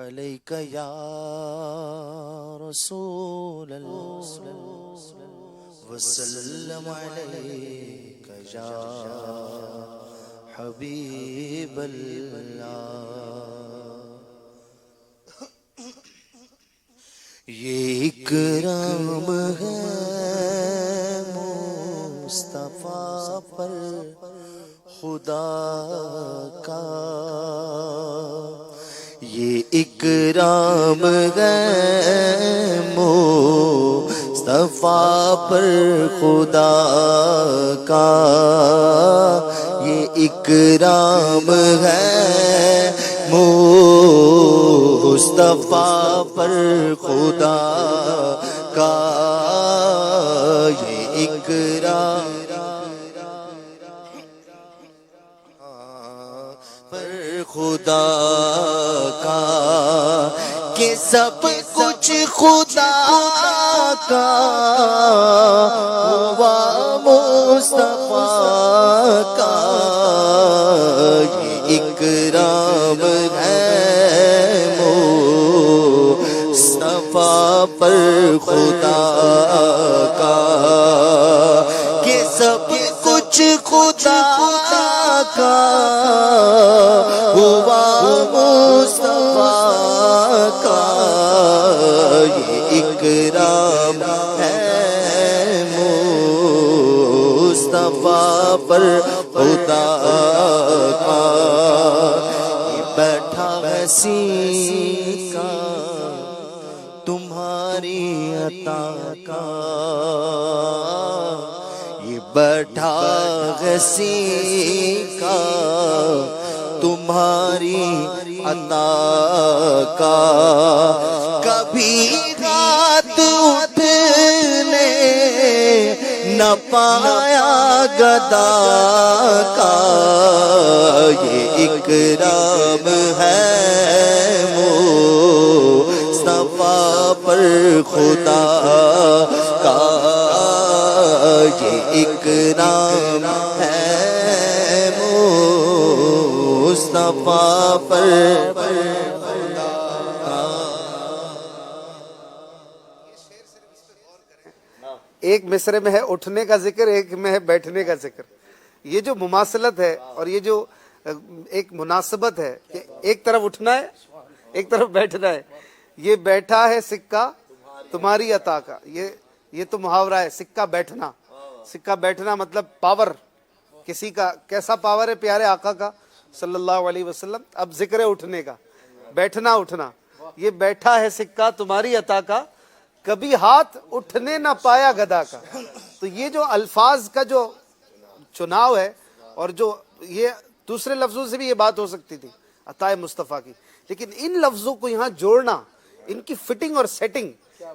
علیک یا رسول اللہ وسلم علیک یا حبیب اللہ۔ یہ اکرام ہے مصطفیٰ پر خدا کا، یہ اکرام ہے مصطفیٰ پر خدا کا، یہ اکرام ہے مصطفیٰ پر خدا کا، یہ اکرام پر خدا کا، کہ سب کچھ خدا کا ہوا مصطفیٰ کا، یہ اکرام ہے مصطفیٰ پر خدا کا، کہ سب کچھ خدا کا ہوا مصطفیٰ کا، یہ اکرام ہے مصطفیٰ پر خدا کا، یہ بیٹھا ہے سیکا تمہاری عطا کا، یہ بیٹھا ہے سیکا تمہاری عطا کا، کبھی رات اٹھنے نہ پایا گدا کا، یہ اکرام ہے مصطفیٰ پر خدا کا، یہ اکرام ہے مصطفیٰ پر خدا کا۔ ایک مصرے میں ہے اٹھنے کا ذکر، ایک میں ہے بیٹھنے کا ذکر۔ یہ جو مماثلت ہے اور یہ جو ایک مناسبت ہے کہ ایک طرف اٹھنا ہے ایک طرف بیٹھنا ہے، یہ بیٹھا ہے سکہ تمہاری عطا کا، یہ تو محاورہ ہے، سکہ بیٹھنا۔ سکہ بیٹھنا مطلب پاور، کسی کا کیسا پاور ہے پیارے آقا کا صلی اللہ علیہ وسلم۔ اب ذکر ہے اٹھنے کا، بیٹھنا اٹھنا، یہ بیٹھا ہے سکہ تمہاری عطا کا، کبھی ہاتھ اٹھنے نہ پایا گدا کا۔ تو یہ جو الفاظ کا جو چناؤ ہے، اور جو یہ دوسرے لفظوں سے بھی یہ بات ہو سکتی تھی عطا مصطفیٰ کی، لیکن ان لفظوں کو یہاں جوڑنا، ان کی فٹنگ اور سیٹنگ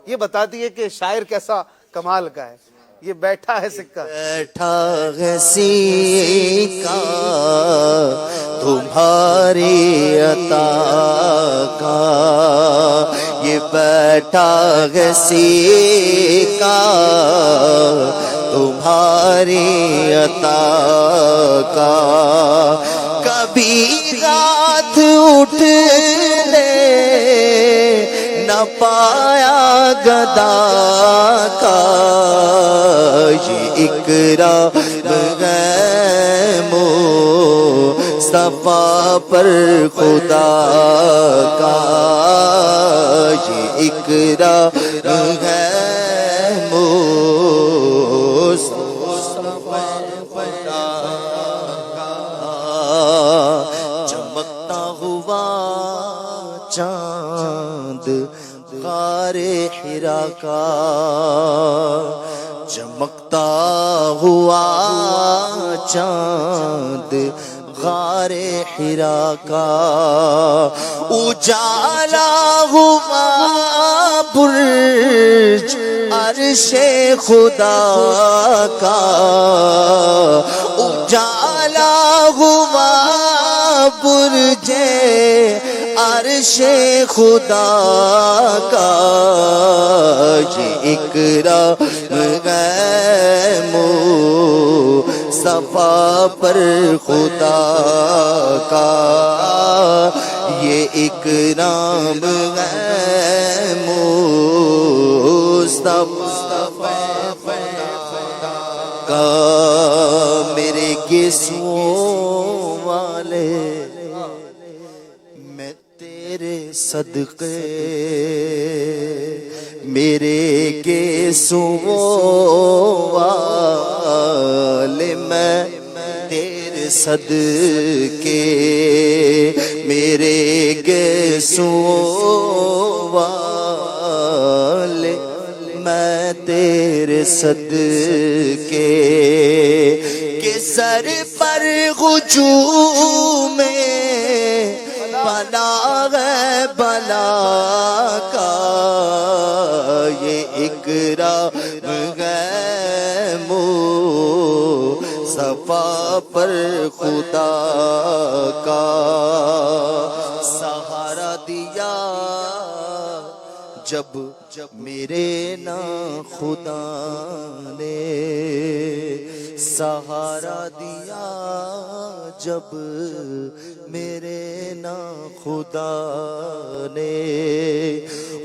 یہ بتاتی ہے کہ شاعر کیسا کمال کا ہے۔ یہ بیٹھا ہے سکہ، بیٹھا ہے سکہ تمہاری عطا کا، یہ بیٹھا ہے سکہ تمہاری عطا کا، کبھی رات اٹھ لے نہ پایا گدا کا، یہ اکرام ہے مصطفیٰ پر خدا کا، یہ اکرام ہے مصطفیٰ پر خدا کا، چمکتا ہوا چاند غار حرا کا، چمکتا ہوا چاند غار حرا کا، اجالا ہوا برج عرش خدا کا، اجالا ہوا برج عرش خدا کا، یہ اکرام ہے مصطفیٰ پر خدا کا، یہ اکرام ہے مصطفیٰ کا میرے گیسوں والے میں تیرے صدقے میرے گیسوں والے میں تیرے صدقے میرے گیسوں والے میں تیرے صدقے کہ سر پر ہجوم بلا ہے بلا کا یہ اکرام ہے مصطفیٰ پر خدا کا سہارا دیا جب میرے نا خدا نے سہارا دیا جب میرے نا خدا نے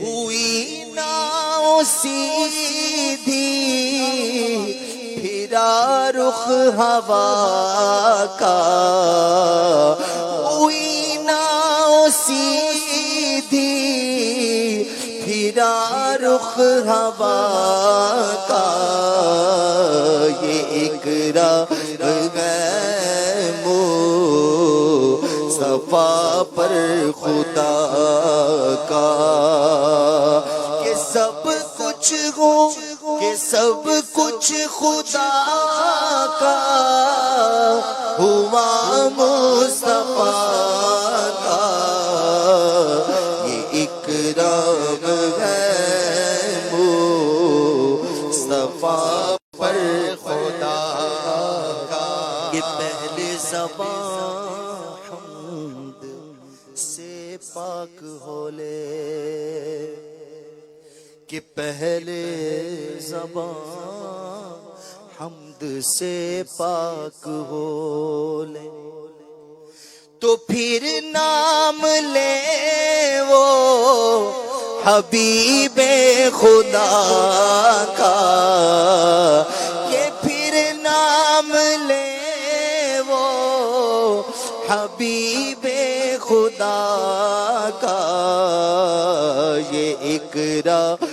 ہوئی ناؤ سیدھی پھرا رخ ہوا کا ہوئی ناؤ سیدھی پھرا رخ ہوا کا یہ اکرام ہے مصطفیٰ پر خدا کا کہ سب کچھ ہو کہ سب کچھ خدا کا ہوا مصطفیٰ کا یہ اکرام ہے مصطفیٰ پر خدا کا کہ پہلے زبان حمد سے پاک ہو لے کہ پہلے زبان حمد سے پاک ہو لے تو پھر نام لے وہ حبیب خدا کا کہ پھر نام لے وہ حبیب خدا کا یہ اکرام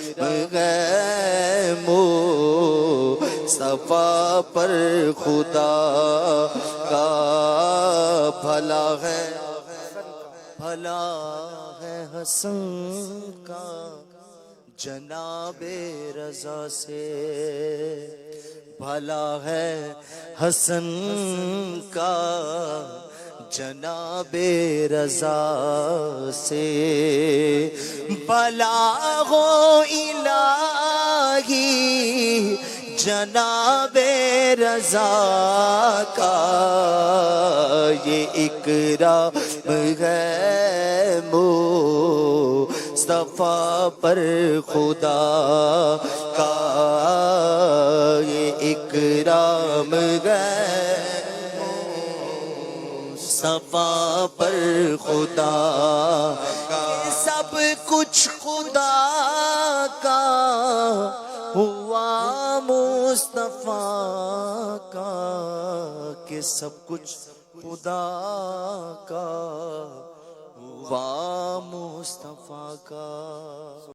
ہے مصطفیٰ پر خدا کا بھلا ہے حسن کا جناب رضا سے بھلا ہے حسن کا جناب رضا سے بھلا ہو الہی جناب رضا کا یہ اکرام ہے مصطفیٰ پر خدا کا یہ اکرام ہے مصطفیٰ پر خدا کا سب کچھ خدا کا ہوا مصطفیٰ کا کہ سب کچھ خدا کا ہوا مصطفیٰ کا